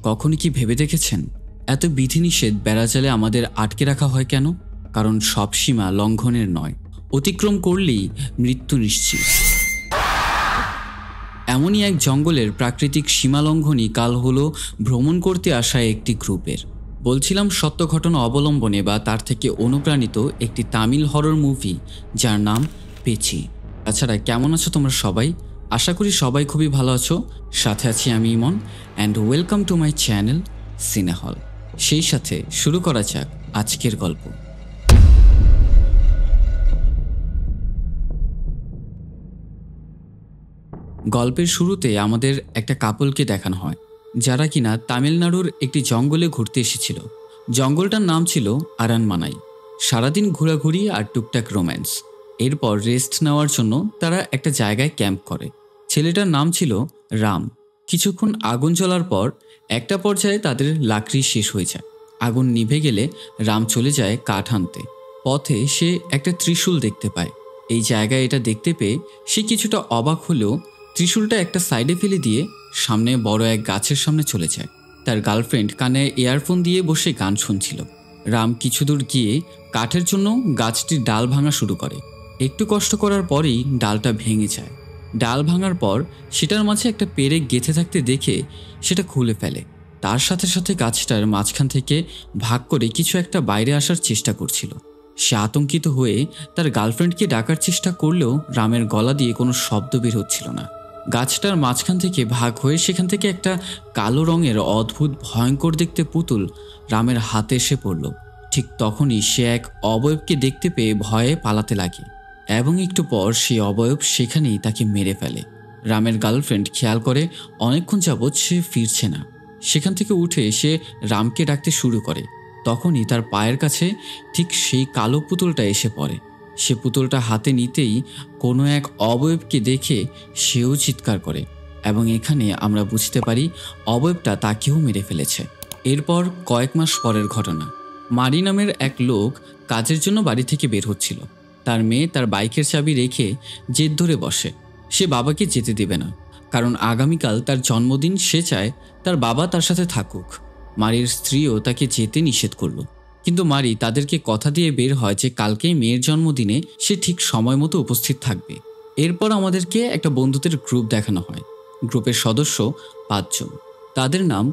কখনো কি ভেবে দেখেছেন এত বিধিনিষেধ বেড়াজালে আমাদের আটকে রাখা হয় কেন? কারণ সব সীমা লঙ্ঘনের নয়, অতিক্রম করলেই মৃত্যু নিশ্চিত। এমনই এক জঙ্গলের প্রাকৃতিক সীমা লঙ্ঘনই কাল হলো ভ্রমণ করতে আসা একটি গ্রুপের। বলছিলাম সত্য ঘটনা অবলম্বনে বা তার থেকে অনুপ্রাণিত একটি তামিল হরর মুভি যার নাম পেচি। তাছাড়া কেমন আছো তোমরা সবাই? আশা করি সবাই খুবই ভালো আছো। সাথে আছি আমি Imon, and welcome to my channel সিনেহল। সেই সাথে শুরু করা যাক আজকের গল্প। গল্পের শুরুতে আমাদের একটা কাপলকে দেখানো হয় যারা কিনা তামিলনাড়ুর একটি জঙ্গলে ঘুরতে এসেছিল। জঙ্গলটার নাম ছিল আরানমানাই। সারাদিন ঘোরাঘুরি আর টুকটাক রোম্যান্স। এরপর রেস্ট নেওয়ার জন্য তারা একটা জায়গায় ক্যাম্প করে। ছেলেটার নাম ছিল রাম। কিছুক্ষণ আগুন জ্বলার পর একটা পর্যায়ে তাদের লাকড়ি শেষ হয়ে যায়। আগুন নিভে গেলে রাম চলে যায় কাঠ আনতে। পথে সে একটা ত্রিশূল দেখতে পায়। এই জায়গায় এটা দেখতে পেয়ে সে কিছুটা অবাক হলেও ত্রিশূলটা একটা সাইডে ফেলে দিয়ে সামনে বড় এক গাছের সামনে চলে যায়। তার গার্লফ্রেন্ড কানে ইয়ারফোন দিয়ে বসে গান শুনছিল। রাম কিছু দূর গিয়ে কাঠের জন্য গাছটির ডাল ভাঙা শুরু করে। একটু কষ্ট করার পরেই ডালটা ভেঙে যায়। ডাল ভাঙার পর সেটার মাঝে একটা পেরেক গেঁথে থাকতে দেখে সেটা খুলে ফেলে। তার সাথে সাথে গাছটার মাঝখান থেকে ভাগ করে কিছু একটা বাইরে আসার চেষ্টা করছিল। সে আতঙ্কিত হয়ে তার গার্লফ্রেন্ডকে ডাকার চেষ্টা করলেও রামের গলা দিয়ে কোনো শব্দ বের হচ্ছিল না। গাছটার মাঝখান থেকে ভাগ হয়ে সেখান থেকে একটা কালো রঙের অদ্ভুত ভয়ঙ্কর দেখতে পুতুল রামের হাতে এসে পড়ল। ঠিক তখনই সে এক অবয়বকে দেখতে পেয়ে ভয়ে পালাতে লাগে এবং একটু পর সেই অবয়ব সেখানেই তাকে মেরে ফেলে। রামের গার্লফ্রেন্ড খেয়াল করে অনেকক্ষণ যাবৎ সে ফিরছে না। সেখান থেকে উঠে সে রামকে ডাকতে শুরু করে। তখনই তার পায়ের কাছে ঠিক সেই কালো পুতুলটা এসে পড়ে। সে পুতুলটা হাতে নিতেই কোনো এক অবয়বকে দেখে সেও চিৎকার করে এবং এখানে আমরা বুঝতে পারি অবয়বটা তাকেও মেরে ফেলেছে। এরপর কয়েক মাস পরের ঘটনা। মারি নামের এক লোক কাজের জন্য বাড়ি থেকে বের হচ্ছিল। তার মেয়ে তার বাইকের চাবি রেখে জেদ ধরে বসে সে বাবাকে যেতে দেবে না, কারণ আগামীকাল তার জন্মদিন। সে চায় তার বাবা তার সাথে থাকুক। মারির স্ত্রীও তাকে যেতে নিষেধ করলো, কিন্তু মারি তাদেরকে কথা দিয়ে বের হয় যে কালকে মেয়ের জন্মদিনে সে ঠিক সময় মতো উপস্থিত থাকবে। এরপর আমাদেরকে একটা বন্ধুদের গ্রুপ দেখানো হয়। গ্রুপের সদস্য 5 জন। তাদের নাম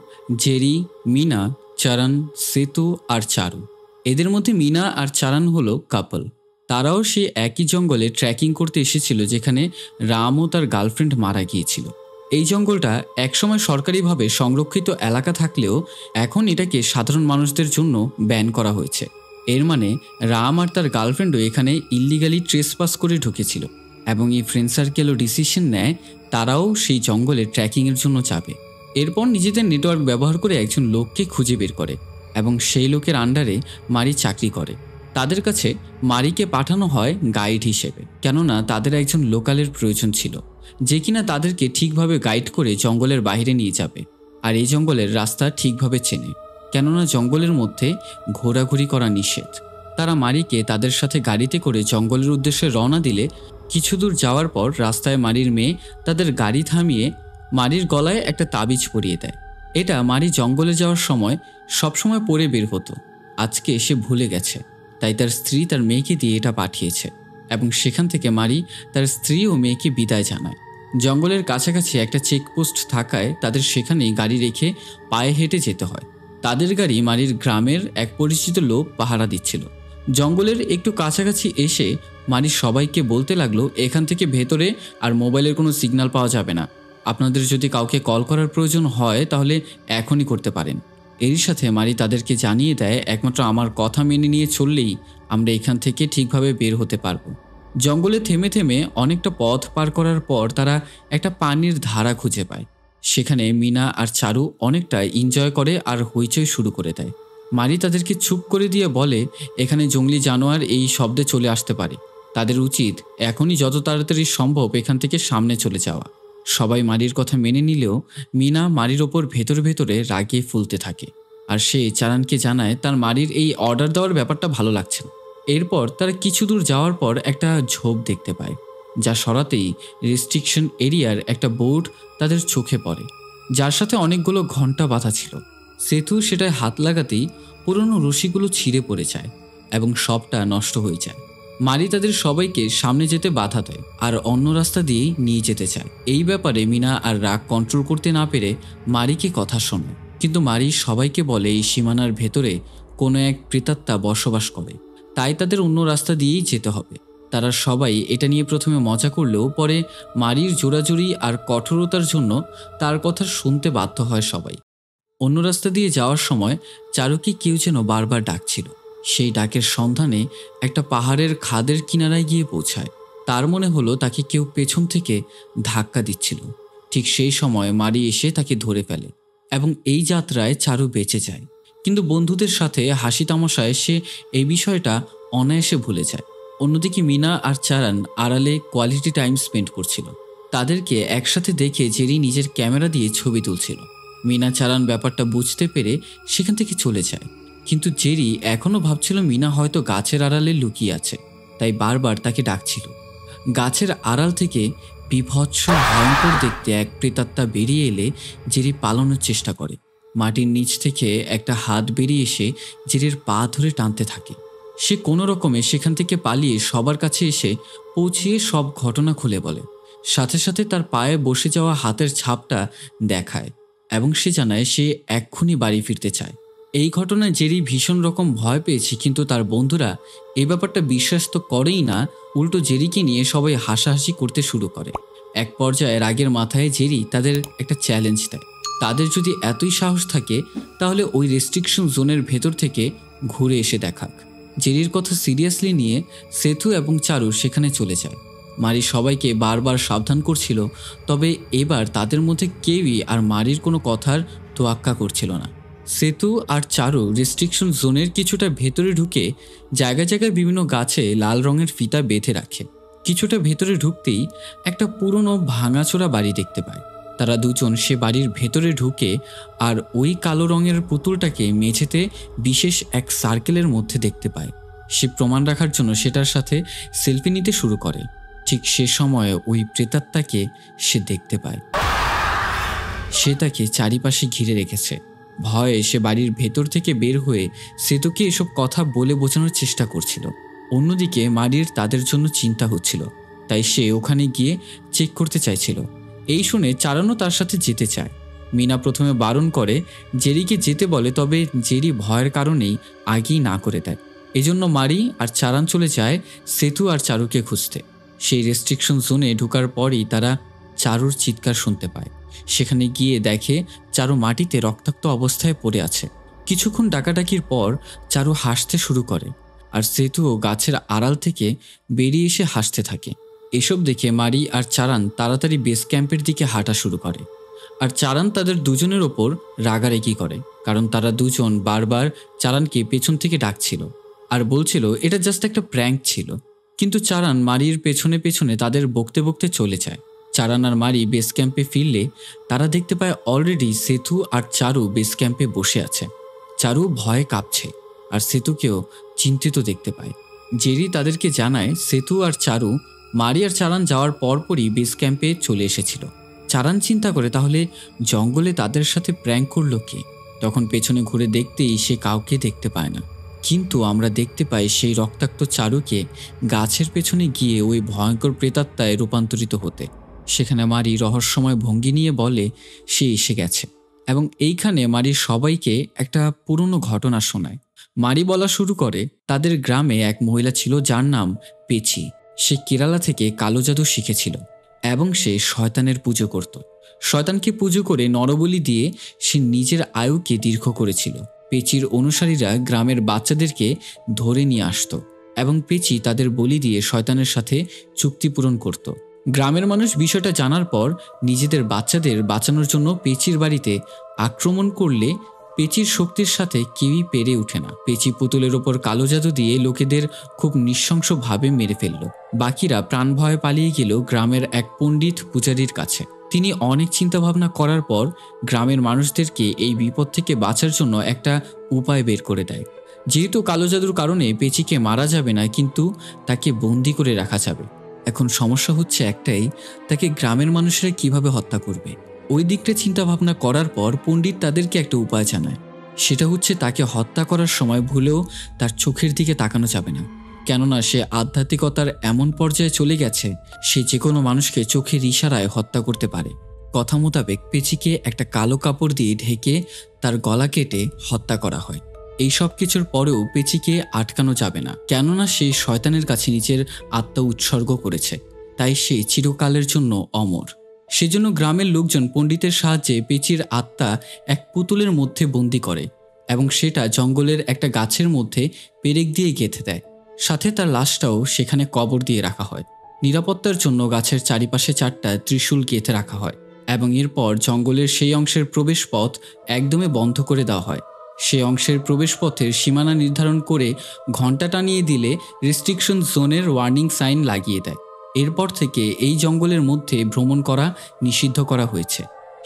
জেরি, মিনা, চরণ, সেতু আর চারু। এদের মধ্যে মিনা আর চারণ হলো কাপল। তারাও সে একই জঙ্গলে ট্রেকিং করতে এসেছিল যেখানে রাম ও তার গার্লফ্রেন্ড মারা গিয়েছিল। এই জঙ্গলটা একসময় সরকারিভাবে সংরক্ষিত এলাকা থাকলেও এখন এটাকে সাধারণ মানুষদের জন্য ব্যান করা হয়েছে। এর মানে রাম আর তার গার্লফ্রেন্ডও এখানে ইল্লিগালি ট্রেসপাস করে ঢুকেছিল এবং এই ফ্রেন্ড সার্কেলও ডিসিশন নেয় তারাও সেই জঙ্গলে ট্রেকিংয়ের জন্য যাবে। এরপর নিজেদের নেটওয়ার্ক ব্যবহার করে একজন লোককে খুঁজে বের করে এবং সেই লোকের আন্ডারে মারি চাকরি করে। তাদের কাছে মারিকে পাঠানো হয় গাইড হিসেবে, কেননা তাদের একজন লোকালের প্রয়োজন ছিল যে কিনা তাদেরকে ঠিকভাবে গাইড করে জঙ্গলের বাইরে নিয়ে যাবে আর এই জঙ্গলের রাস্তা ঠিকভাবে চেনে, কেননা জঙ্গলের মধ্যে ঘোরাঘুরি করা নিষেধ। তারা মারিকে তাদের সাথে গাড়িতে করে জঙ্গলের উদ্দেশ্যে রওনা দিলে কিছু দূর যাওয়ার পর রাস্তায় মারির মেয়ে তাদের গাড়ি থামিয়ে মারির গলায় একটা তাবিজ পরিয়ে দেয়। এটা মারি জঙ্গলে যাওয়ার সময় সবসময় পরে বের হতো। আজকে সে ভুলে গেছে, তাই তার স্ত্রী তার মেয়েকে দিয়ে এটা পাঠিয়েছে এবং সেখান থেকে মারি তার স্ত্রী ও মেয়েকে বিদায় জানায়। জঙ্গলের কাছাকাছি একটা চেকপোস্ট থাকায় তাদের সেখানেই গাড়ি রেখে পায়ে হেঁটে যেতে হয়। তাদের গাড়ি মারির গ্রামের এক পরিচিত লোক পাহারা দিচ্ছিল। জঙ্গলের একটু কাছাকাছি এসে মারি সবাইকে বলতে লাগলো এখান থেকে ভেতরে আর মোবাইলের কোনো সিগন্যাল পাওয়া যাবে না। আপনাদের যদি কাউকে কল করার প্রয়োজন হয় তাহলে এখনই করতে পারেন। এরই সাথে মারি তাদেরকে জানিয়ে দেয় একমাত্র আমার কথা মেনে নিয়ে চললেই আমরা এখান থেকে ঠিকভাবে বের হতে পারবো। জঙ্গলে থেমে থেমে অনেকটা পথ পার করার পর তারা একটা পানির ধারা খুঁজে পায়। সেখানে মিনা আর চারু অনেকটা এনজয় করে আর হইচই শুরু করে দেয়। মারি তাদেরকে চুপ করে দিয়ে বলে এখানে জঙ্গলি জানোয়ার এই শব্দে চলে আসতে পারে, তাদের উচিত এখনই যত তাড়াতাড়ি সম্ভব এখান থেকে সামনে চলে যাওয়া। সবাই মারির কথা মেনে নিলেও মিনা মারির ওপর ভেতরে ভেতরে রাগে ফুলতে থাকে আর সে চারানকে জানায় তার মারির এই অর্ডার দেওয়ার ব্যাপারটা ভালো লাগছে না। এরপর তারা কিছু দূর যাওয়ার পর একটা ঝোপ দেখতে পায়, যা সরাতেই রেস্ট্রিকশন এরিয়ার একটা বোর্ড তাদের চোখে পড়ে। যার সাথে অনেকগুলো ঘন্টা বাঁধা ছিল। সেতু সেটায় হাত লাগাতেই পুরনো রশিগুলো ছিঁড়ে পড়ে যায় এবং সবটা নষ্ট হয়ে যায়। মারি তাদের সবাইকে সামনে যেতে বাধা দেয় আর অন্য রাস্তা দিয়েই নিয়ে যেতে চায়। এই ব্যাপারে মিনা আর রাগ কন্ট্রোল করতে না পেরে মারিকে কথা শোনে, কিন্তু মারি সবাইকে বলে এই সীমানার ভেতরে কোনো এক প্রেতাত্মা বসবাস করে, তাই তাদের অন্য রাস্তা দিয়েই যেতে হবে। তারা সবাই এটা নিয়ে প্রথমে মজা করলেও পরে মারির জোরাজুরি আর কঠোরতার জন্য তার কথা শুনতে বাধ্য হয় সবাই। অন্য রাস্তা দিয়ে যাওয়ার সময় চারুকে কেউ যেন বারবার ডাকছিল। সেই ডাকের সন্ধানে একটা পাহাড়ের খাদের কিনারায় গিয়ে পৌঁছায়। তার মনে হলো তাকে কেউ পেছন থেকে ধাক্কা দিচ্ছিল। ঠিক সেই সময় মারি এসে তাকে ধরে ফেলে এবং এই যাত্রায় চারু বেঁচে যায়। কিন্তু বন্ধুদের সাথে হাসি তামাশায় সে এই বিষয়টা অনায়াসে ভুলে যায়। অন্যদিকে মিনা আর চারান আড়ালে কোয়ালিটি টাইম স্পেন্ড করছিল। তাদেরকে একসাথে দেখে জেরি নিজের ক্যামেরা দিয়ে ছবি তুলছিল। মিনা চারান ব্যাপারটা বুঝতে পেরে সেখান থেকে চলে যায়, কিন্তু জেরি এখনও ভাবছিল মিনা হয়তো গাছের আড়ালে লুকিয়ে আছে, তাই বারবার তাকে ডাকছিল। গাছের আড়াল থেকে বিভৎস ভয়ঙ্কর দেখতে এক প্রেতাত্মা বেরিয়ে এলে জেরি পালানোর চেষ্টা করে। মাটির নিচ থেকে একটা হাত বেরিয়ে এসে জেরির পা ধরে টানতে থাকে। সে কোনো রকমে সেখান থেকে পালিয়ে সবার কাছে এসে পৌঁছিয়ে সব ঘটনা খুলে বলে। সাথে সাথে তার পায়ে বসে যাওয়া হাতের ছাপটা দেখায় এবং সে জানায় সে এক্ষুনি বাড়ি ফিরতে চায়। এই ঘটনায় জেরি ভীষণ রকম ভয় পেয়েছে, কিন্তু তার বন্ধুরা এই ব্যাপারটা বিশ্বাস তো করেই না, উল্টো জেরিকে নিয়ে সবাই হাসাহাসি করতে শুরু করে। এক পর্যায়ে রাগের মাথায় জেরি তাদের একটা চ্যালেঞ্জ দেয়। তাদের যদি এতই সাহস থাকে তাহলে ওই রেস্ট্রিকশন জোনের ভেতর থেকে ঘুরে এসে দেখাক। জেরির কথা সিরিয়াসলি নিয়ে সেতু এবং চারু সেখানে চলে যায়। মারি সবাইকে বারবার সাবধান করছিল, তবে এবার তাদের মধ্যে কেউই আর মারির কোনো কথার তোয়াক্কা করছিল না। সেতু আর চারু রেস্ট্রিকশন জোনের কিছুটা ভেতরে ঢুকে জায়গায় জায়গায় বিভিন্ন গাছে লাল রঙের ফিতা বেঁধে রাখে। কিছুটা ভেতরে ঢুকতেই একটা পুরনো ভাঙাচোরা বাড়ি দেখতে পায়। তারা দুজন সে বাড়ির ভেতরে ঢুকে আর ওই কালো রঙের পুতুলটাকে মেঝেতে বিশেষ এক সার্কেলের মধ্যে দেখতে পায়। সে প্রমাণ রাখার জন্য সেটার সাথে সেলফি নিতে শুরু করে। ঠিক সে সময়ে ওই প্রেতাত্মাকে সে দেখতে পায়। সে তাকে চারিপাশে ঘিরে রেখেছে। ভয়ে সে বাড়ির ভেতর থেকে বের হয়ে সেতুকে এসব কথা বলে বোঝানোর চেষ্টা করছিল। অন্যদিকে মারির তাদের জন্য চিন্তা হচ্ছিল, তাই সে ওখানে গিয়ে চেক করতে চাইছিল। এই শুনে চারানও তার সাথে যেতে চায়। মিনা প্রথমে বারণ করে, জেরিকে যেতে বলে, তবে জেরি ভয়ের কারণেই আগেই না করে দেয়। এজন্য মারি আর চারান চলে যায় সেতু আর চারুকে খুঁজতে। সেই রেস্ট্রিকশন জোনে ঢোকার পরই তারা চারুর চিৎকার শুনতে পায়। সেখানে গিয়ে দেখে চারু মাটিতে রক্তাক্ত অবস্থায় পড়ে আছে। কিছুক্ষণ ডাকাডাকির পর চারু হাসতে শুরু করে আর সেতুও গাছের আড়াল থেকে বেরিয়ে এসে হাসতে থাকে। এসব দেখে মারি আর চারান তাড়াতাড়ি বেস ক্যাম্পের দিকে হাঁটা শুরু করে। আর চারান তাদের দুজনের ওপর রাগারাগি করে, কারণ তারা দুজন বারবার চারানকে পেছন থেকে ডাকছিল আর বলছিল এটা জাস্ট একটা প্র্যাঙ্ক ছিল। কিন্তু চারান মারির পেছনে পেছনে তাদের বকতে বকতে চলে যায়। চারান আর মারি বেস ক্যাম্পে ফিরলে তারা দেখতে পায় অলরেডি সেতু আর চারু বেস ক্যাম্পে বসে আছে। চারু ভয়ে কাঁপছে আর সেতুকেও চিন্তিত দেখতে পায়। জেরি তাদেরকে জানায় সেতু আর চারু মারি আর চারান যাওয়ার পরপরই বেস ক্যাম্পে চলে এসেছিল। চারান চিন্তা করে তাহলে জঙ্গলে তাদের সাথে প্র্যাঙ্ক করলো কে। তখন পেছনে ঘুরে দেখতেই সে কাউকে দেখতে পায় না, কিন্তু আমরা দেখতে পাই সেই রক্তাক্ত চারুকে গাছের পেছনে গিয়ে ওই ভয়ঙ্কর প্রেতাত্মায় রূপান্তরিত হতে। সেখানে মারি রহস্যময় ভঙ্গি নিয়ে বলে সে এসে গেছে এবং এইখানে মারি সবাইকে একটা পুরনো ঘটনা শোনায়। মারি বলা শুরু করে তাদের গ্রামে এক মহিলা ছিল যার নাম পেচি। সে কেরালা থেকে কালো জাদু শিখেছিল এবং সে শয়তানের পুজো করত। শয়তানকে পুজো করে নরবলি দিয়ে সে নিজের আয়ুকে দীর্ঘ করেছিল। পেচির অনুসারীরা গ্রামের বাচ্চাদেরকে ধরে নিয়ে আসত এবং পেচি তাদের বলি দিয়ে শয়তানের সাথে চুক্তি পূরণ করত। গ্রামের মানুষ বিষয়টা জানার পর নিজেদের বাচ্চাদের বাঁচানোর জন্য পেচির বাড়িতে আক্রমণ করলে পেচির শক্তির সাথে কেউই পেরে ওঠে না। পেচি পুতুলের ওপর কালো জাদু দিয়ে লোকেদের খুব নৃশংসভাবে মেরে ফেলল। বাকিরা প্রাণ ভয়ে পালিয়ে গেল গ্রামের এক পণ্ডিত পূজারীর কাছে। তিনি অনেক চিন্তাভাবনা করার পর গ্রামের মানুষদেরকে এই বিপদ থেকে বাঁচার জন্য একটা উপায় বের করে দেয়। যেহেতু কালো জাদুর কারণে পেচিকে মারা যাবে না, কিন্তু তাকে বন্দি করে রাখা যাবে। এখন সমস্যা হচ্ছে একটাই, তাকে গ্রামের মানুষেরা কিভাবে হত্যা করবে। ওই দিকটা চিন্তা ভাবনা করার পর পণ্ডিত তাদেরকে একটা উপায় জানায়। সেটা হচ্ছে তাকে হত্যা করার সময় ভুলেও তার চোখের দিকে তাকানো যাবে না, কেননা সে আধ্যাত্মিকতার এমন পর্যায়ে চলে গেছে সে যে কোনো মানুষকে চোখের ইশারায় হত্যা করতে পারে। কথা মোতাবেক পেচিকে একটা কালো কাপড় দিয়ে ঢেকে তার গলা কেটে হত্যা করা হয়। এই সব কিছুর পরেও পেচিকে আটকানো যাবে না, কেননা সে শয়তানের কাছে নিজের আত্মা উৎসর্গ করেছে, তাই সে চিরকালের জন্য অমর। সেজন্য গ্রামের লোকজন পণ্ডিতের সাহায্যে পেচির আত্মা এক পুতুলের মধ্যে বন্দি করে এবং সেটা জঙ্গলের একটা গাছের মধ্যে পেরেক দিয়ে গেঁথে দেয়। সাথে তার লাশটাও সেখানে কবর দিয়ে রাখা হয়। নিরাপত্তার জন্য গাছের চারিপাশে 4টা ত্রিশূল গেঁথে রাখা হয় এবং এরপর জঙ্গলের সেই অংশের প্রবেশ পথ একদমই বন্ধ করে দেওয়া হয়। সেই অংশের প্রবেশপথের সীমানা নির্ধারণ করে ঘণ্টা টানিয়ে দিলে রেস্ট্রিকশন জোনের ওয়ার্নিং সাইন লাগিয়ে দেয়। এরপর থেকে এই জঙ্গলের মধ্যে ভ্রমণ করা নিষিদ্ধ করা হয়েছে।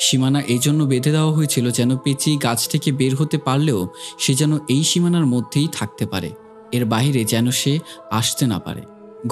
সীমানা এজন্য বেঁধে দেওয়া হয়েছিল যেন পেঁচি গাছ থেকে বের হতে পারলেও সে যেন এই সীমানার মধ্যেই থাকতে পারে, এর বাইরে যেন সে আসতে না পারে।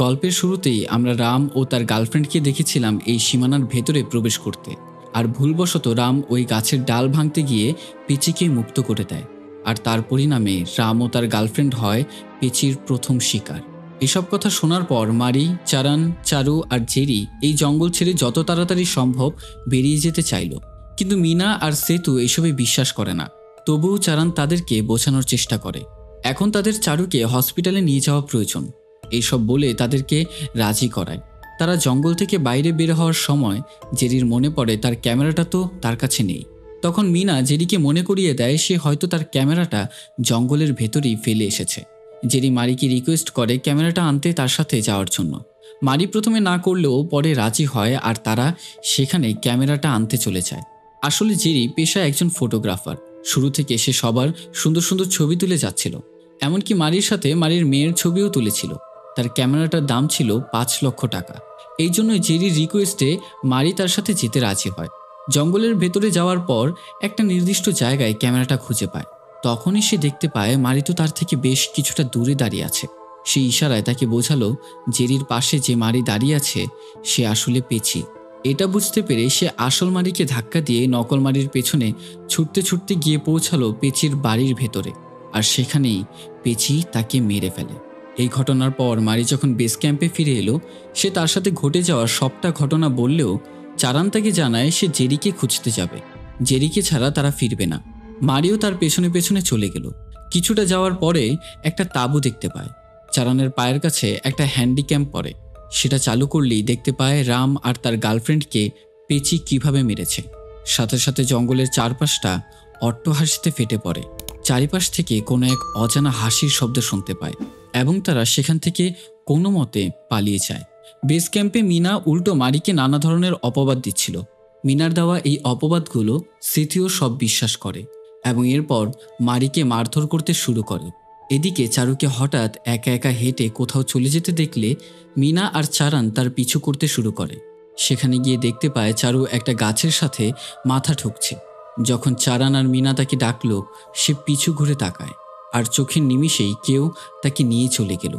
গল্পের শুরুতেই আমরা রাম ও তার গার্লফ্রেন্ডকে দেখেছিলাম এই সীমানার ভেতরে প্রবেশ করতে, আর ভুলবশত রাম ওই গাছের ডাল ভাঙতে গিয়ে পেঁচিকে মুক্ত করে দেয়, আর তার পরিণামে রাম ও তার গার্লফ্রেন্ড হয় পেঁচির প্রথম শিকার। এসব কথা শোনার পর মারি, চারান, চারু আর জেরি এই জঙ্গল ছেড়ে যত তাড়াতাড়ি সম্ভব বেরিয়ে যেতে চাইল, কিন্তু মিনা আর সেতু এইসবে বিশ্বাস করে না। তবুও চারান তাদেরকে বোঝানোর চেষ্টা করে এখন তাদের চারুকে হসপিটালে নিয়ে যাওয়া প্রয়োজন। এইসব বলে তাদেরকে রাজি করায়। তারা জঙ্গল থেকে বাইরে বের হওয়ার সময় জেরির মনে পড়ে তার ক্যামেরাটা তো তার কাছে নেই। তখন মিনা জেরিকে মনে করিয়ে দেয় সে হয়তো তার ক্যামেরাটা জঙ্গলের ভেতরেই ফেলে এসেছে। জেরি মারিকে রিকোয়েস্ট করে ক্যামেরাটা আনতে তার সাথে যাওয়ার জন্য। মারি প্রথমে না করলেও পরে রাজি হয় আর তারা সেখানে ক্যামেরাটা আনতে চলে যায়। আসলে জেরি পেশায় একজন ফটোগ্রাফার। শুরু থেকে সে সবার সুন্দর সুন্দর ছবি তুলে যাচ্ছিল, এমনকি মারির সাথে মারির মেয়ের ছবিও তুলেছিল। তার ক্যামেরাটার দাম ছিল 5 লক্ষ টাকা। এই জন্য জেরির রিকোয়েস্টে মারি তার সাথে যেতে রাজি হয়। জঙ্গলের ভেতরে যাওয়ার পর একটা নির্দিষ্ট জায়গায় ক্যামেরাটা খুঁজে পায়। তখনই সে দেখতে পায় মারি তো তার থেকে বেশ কিছুটা দূরে দাঁড়িয়ে আছে। সেই ইশারায় তাকে বোঝালো জেরির পাশে যে মারি দাঁড়িয়ে আছে সে আসলে পেঁচি। এটা বুঝতে পেরে সে আসল মারিকে ধাক্কা দিয়ে নকল মারির পেছনে ছুটতে ছুটতে গিয়ে পৌঁছালো পেঁচির বাড়ির ভেতরে, আর সেখানেই পেঁচি তাকে মেরে ফেলে। এই ঘটনার পর মারি যখন বেস ক্যাম্পে ফিরে এলো সে তার সাথে ঘটে যাওয়া সবটা ঘটনা বললেও চারান তাকে জানায় সে জেরিকে খুঁজতে যাবে, জেরিকে ছাড়া তারা ফিরবে না। মারিও তার পেছনে পেছনে চলে গেল। কিছুটা যাওয়ার পরে একটা তাঁবু দেখতে পায়। চারানের পায়ের কাছে একটা হ্যান্ডিক্যাম পড়ে। সেটা চালু করলেই দেখতে পায় রাম আর তার গার্লফ্রেন্ডকে পেঁচি কিভাবে মেরেছে। সাথে সাথে জঙ্গলের চারপাশটা অট্টহাসিতে ফেটে পড়ে। চারিপাশ থেকে কোনো এক অজানা হাসির শব্দ শুনতে পায় এবং তারা সেখান থেকে কোনো মতে পালিয়ে যায়। বেস ক্যাম্পে মিনা উল্টো মারিকে নানা ধরনের অপবাদ দিচ্ছিল। মিনার দেওয়া এই অপবাদগুলো সেথিও সব বিশ্বাস করে এবং এরপর মারিকে মারধর করতে শুরু করে। এদিকে চারুকে হঠাৎ একা একা হেঁটে কোথাও চলে যেতে দেখলে মিনা আর চারান তার পিছু করতে শুরু করে। সেখানে গিয়ে দেখতে পায় চারু একটা গাছের সাথে মাথা ঠুকছে। যখন চারান আর মিনা তাকে ডাকলো সে পিছু ঘুরে তাকায়, আর চোখের নিমিষেই কেউ তাকে নিয়ে চলে গেল।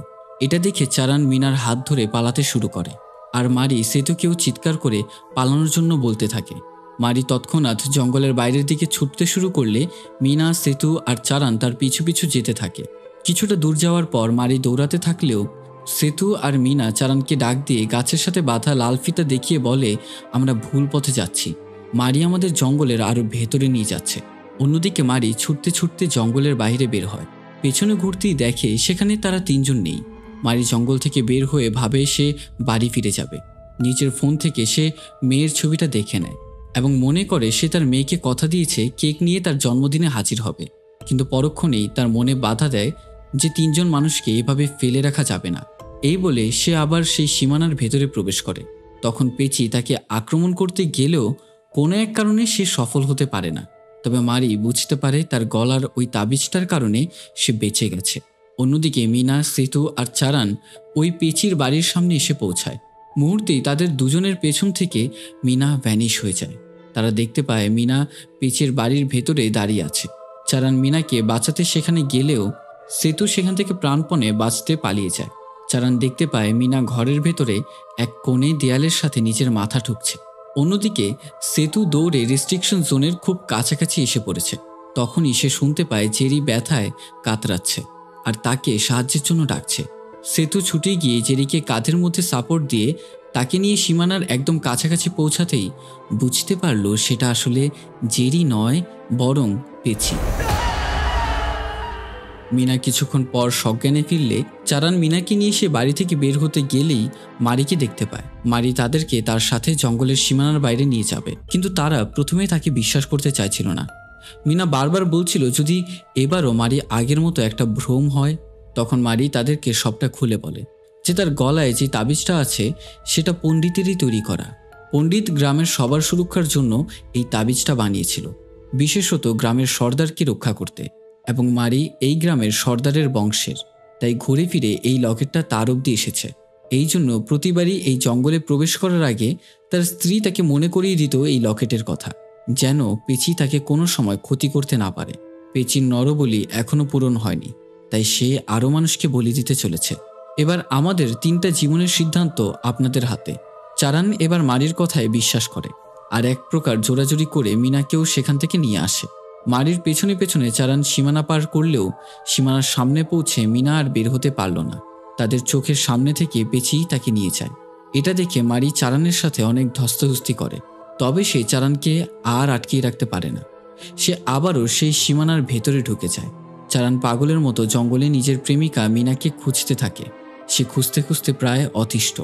এটা দেখে চারান মিনার হাত ধরে পালাতে শুরু করে, আর মারি সেতুকেও চিৎকার করে পালানোর জন্য বলতে থাকে। মারি তৎক্ষণাৎ জঙ্গলের বাইরের দিকে ছুটতে শুরু করলে মিনা, সেতু আর চারান তার পিছু পিছু যেতে থাকে। কিছুটা দূর যাওয়ার পর মারি দৌড়াতে থাকলেও সেতু আর মিনা চারানকে ডাক দিয়ে গাছের সাথে বাঁধা লাল ফিতা দেখিয়ে বলে আমরা ভুল পথে যাচ্ছি, মারি আমাদের জঙ্গলের আরো ভেতরে নিয়ে যাচ্ছে। অন্যদিকে মারি ছুটতে ছুটতে জঙ্গলের বাইরে বের হয়। পেছনে ঘুরতেই দেখে সেখানে তারা 3 জন নেই। মারি জঙ্গল থেকে বের হয়ে ভাবে সে বাড়ি ফিরে যাবে। নিজের ফোন থেকে সে মেয়ের ছবিটা দেখে নেয় এবং মনে করে সে তার মেয়েকে কথা দিয়েছে কেক নিয়ে তার জন্মদিনে হাজির হবে, কিন্তু পরক্ষণেই তার মনে বাধা দেয় যে 3 জন মানুষকে এভাবে ফেলে রাখা যাবে না। এই বলে সে আবার সেই সীমানার ভেতরে প্রবেশ করে। তখন পেঁচি তাকে আক্রমণ করতে গেলেও কোনো এক কারণে সে সফল হতে পারে না। তবে মারি বুঝতে পারে তার গলার ওই তাবিজটার কারণে সে বেঁচে গেছে। অন্যদিকে মিনা, সেতু আর চারান ওই পেঁচির বাড়ির সামনে এসে পৌঁছায়। মুহূর্তেই তাদের দুজনের পেছন থেকে মিনা ভ্যানিশ হয়ে যায়। তারা দেখতে পায় মিনা পেঁচির বাড়ির ভেতরে দাঁড়িয়ে আছে। চারান মিনাকে বাঁচাতে সেখানে গেলেও সেতু সেখান থেকে প্রাণপণে বাঁচতে পালিয়ে যায়। চারান দেখতে পায় মিনা ঘরের ভেতরে এক কোণে দেয়ালের সাথে নিজের মাথা ঠুকছে। অন্যদিকে সেতু দৌড়ে রেস্ট্রিকশন জোনের খুব কাছাকাছি এসে পড়েছে। তখনই সে শুনতে পায় জেরি ব্যথায় কাতরাচ্ছে আর তাকে সাহায্যের জন্য ডাকছে। সেতু ছুটে গিয়ে জেরিকে কাঁধের মধ্যে সাপোর্ট দিয়ে তাকে নিয়ে সীমানার একদম কাছাকাছি পৌঁছাতেই বুঝতে পারল সেটা আসলে জেরি নয়, বরং পেচি। মিনা কিছুক্ষণ পর সজ্ঞানে ফিরলে চারান মিনাকে নিয়ে সে বাড়ি থেকে বের হতে গেলেই মারিকে দেখতে পায়। মারি তাদেরকে তার সাথে জঙ্গলের সীমানার বাইরে নিয়ে যাবে, কিন্তু তারা প্রথমে তাকে বিশ্বাস করতে চাইছিল না। মিনা বারবার বলছিল যদি এবারও মারি আগের মতো একটা ভ্রম হয়। তখন মারি তাদেরকে সবটা খুলে বলে যে তার গলায় যে তাবিজটা আছে সেটা পণ্ডিতেরই তৈরি করা। পণ্ডিত গ্রামের সবার সুরক্ষার জন্য এই তাবিজটা বানিয়েছিল, বিশেষত গ্রামের সর্দারকে রক্ষা করতে। এবং মারি এই গ্রামের সর্দারের বংশের, তাই ঘুরে ফিরে এই লকেটটা তার অবধি এসেছে। এই জন্য প্রতিবারই এই জঙ্গলে প্রবেশ করার আগে তার স্ত্রী তাকে মনে করিয়ে দিত এই লকেটের কথা, যেন পেচি তাকে কোনো সময় ক্ষতি করতে না পারে। পেচির নরবলি এখনো পূরণ হয়নি, তাই সে আরও মানুষকে বলি দিতে চলেছে। এবার আমাদের 3টা জীবনের সিদ্ধান্ত আপনাদের হাতে। চারান এবার মারির কথায় বিশ্বাস করে আর এক প্রকার জোরাজুরি করে মিনাকেও সেখান থেকে নিয়ে আসে। মারির পেছনে পেছনে চারান সীমানা পার করলেও সীমানার সামনে পৌঁছে মিনা আর বের হতে পারল না। তাদের চোখের সামনে থেকে পেচি তাকে নিয়ে যায়। এটা দেখে মারি চারানের সাথে অনেক ধস্তাধস্তি করে, তবে সে চারানকে আর আটকিয়ে রাখতে পারে না। সে আবারও সেই সীমানার ভেতরে ঢুকে যায়। চারান পাগলের মতো জঙ্গলে নিজের প্রেমিকা মিনাকে খুঁজতে থাকে। সে খুঁজতে খুঁজতে প্রায় অতিষ্ঠ।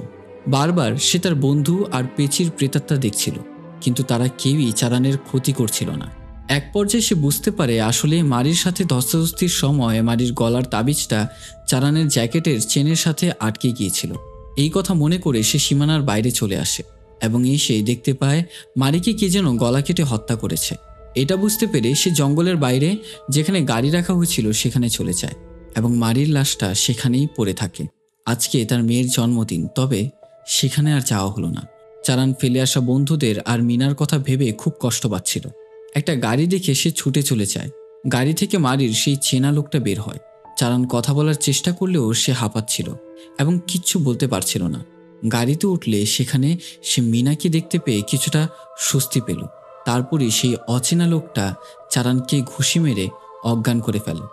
বারবার সে তার বন্ধু আর পেচির প্রেতাত্মা দেখছিল, কিন্তু তারা কেউই চারানের ক্ষতি করছিল না। এক পর্যায়ে সে বুঝতে পারে আসলে মারির সাথে ধস্তাধস্তির সময় মারির গলার তাবিজটা চারানের জ্যাকেটের চেনের সাথে আটকে গিয়েছিল। এই কথা মনে করে সে সীমানার বাইরে চলে আসে এবং এসে দেখতে পায় মারিকে কে যেন গলা কেটে হত্যা করেছে। এটা বুঝতে পেরে সে জঙ্গলের বাইরে যেখানে গাড়ি রাখা হয়েছিল সেখানে চলে যায় এবং মারির লাশটা সেখানেই পড়ে থাকে। আজকে তার মেয়ের জন্মদিন, তবে সেখানে আর যাওয়া হলো না। চারান ফেলে আসা বন্ধুদের আর মিনার কথা ভেবে খুব কষ্ট পাচ্ছিল। একটা গাড়ি দেখে সে ছুটে চলে যায়। গাড়ি থেকে মারির সেই চেনা লোকটা বের হয়। চারান কথা বলার চেষ্টা করলেও সে হাঁপাচ্ছিল এবং কিচ্ছু বলতে পারছিল না। গাড়িতে উঠলে সেখানে সে মিনাকে দেখতে পেয়ে কিছুটা স্বস্তি পেল। তারপরে সেই অচেনা লোকটা চারানকে ঘুষি মেরে অজ্ঞান করে ফেলে।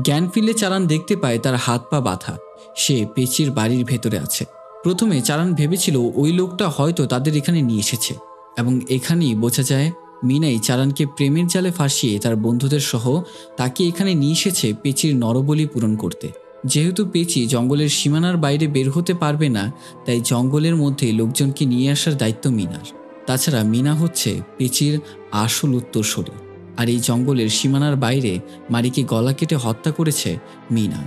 জ্ঞান ফিরলে চারান দেখতে পায় তার হাত পা বাঁধা। সে পেচির বাড়ির ভেতরে আছে। প্রথমে চারান ভেবেছিল ওই লোকটা হয়তো তাদের এখানে নিয়ে এসেছে এবং এখানেই বোঝা যায় মিনাই চারানকে প্রেমের জালে ফাঁসিয়ে তার বন্ধুদের সহ তাকে এখানে নিয়ে এসেছে পেচির নরবলি পূরণ করতে। যেহেতু পেচি জঙ্গলের সীমানার বাইরে বের হতে পারবে না, তাই জঙ্গলের মধ্যে লোকজনকে নিয়ে আসার দায়িত্ব মিনার। তাছাড়া মিনা হচ্ছে পেচির আসল উত্তরসূরি, আর এই জঙ্গলের সীমানার বাইরে মারিকে গলা কেটে হত্যা করেছে মিনা।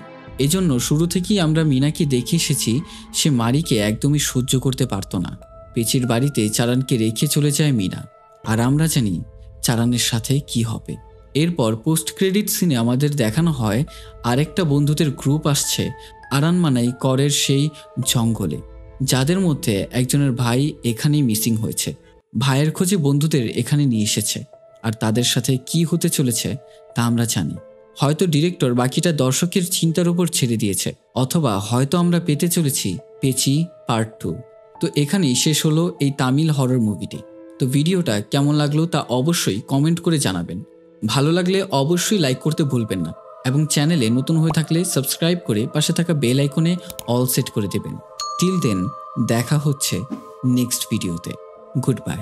এজন্য শুরু থেকেই আমরা মিনাকে দেখে এসেছি সে মারিকে একদমই সহ্য করতে পারত না। পেচির বাড়িতে চারানকে রেখে চলে যায় মিনা, আর আমরা জানি চারানের সাথে কি হবে। এরপর পোস্ট ক্রেডিট সিনে আমাদের দেখানো হয় আরেকটা বন্ধুদের গ্রুপ আসছে আরানমানাই করের সেই জঙ্গলে, যাদের মধ্যে একজনের ভাই এখানেই মিসিং হয়েছে। ভাইয়ের খোঁজে বন্ধুদের এখানে নিয়ে এসেছে, আর তাদের সাথে কি হতে চলেছে তা আমরা জানি। হয়তো ডিরেক্টর বাকিটা দর্শকের চিন্তার উপর ছেড়ে দিয়েছে, অথবা হয়তো আমরা পেতে চলেছি পেচি পার্ট 2। তো এখানেই শেষ হলো এই তামিল হরর মুভিটি। তো ভিডিওটা কেমন লাগলো তা অবশ্যই কমেন্ট করে জানাবেন। ভালো লাগলে অবশ্যই লাইক করতে ভুলবেন না এবং চ্যানেলে নতুন হয়ে থাকলে সাবস্ক্রাইব করে পাশে থাকা বেল আইকনে অল সেট করে দেবেন। টিল দেন দেখা হচ্ছে নেক্সট ভিডিওতে। Good bye.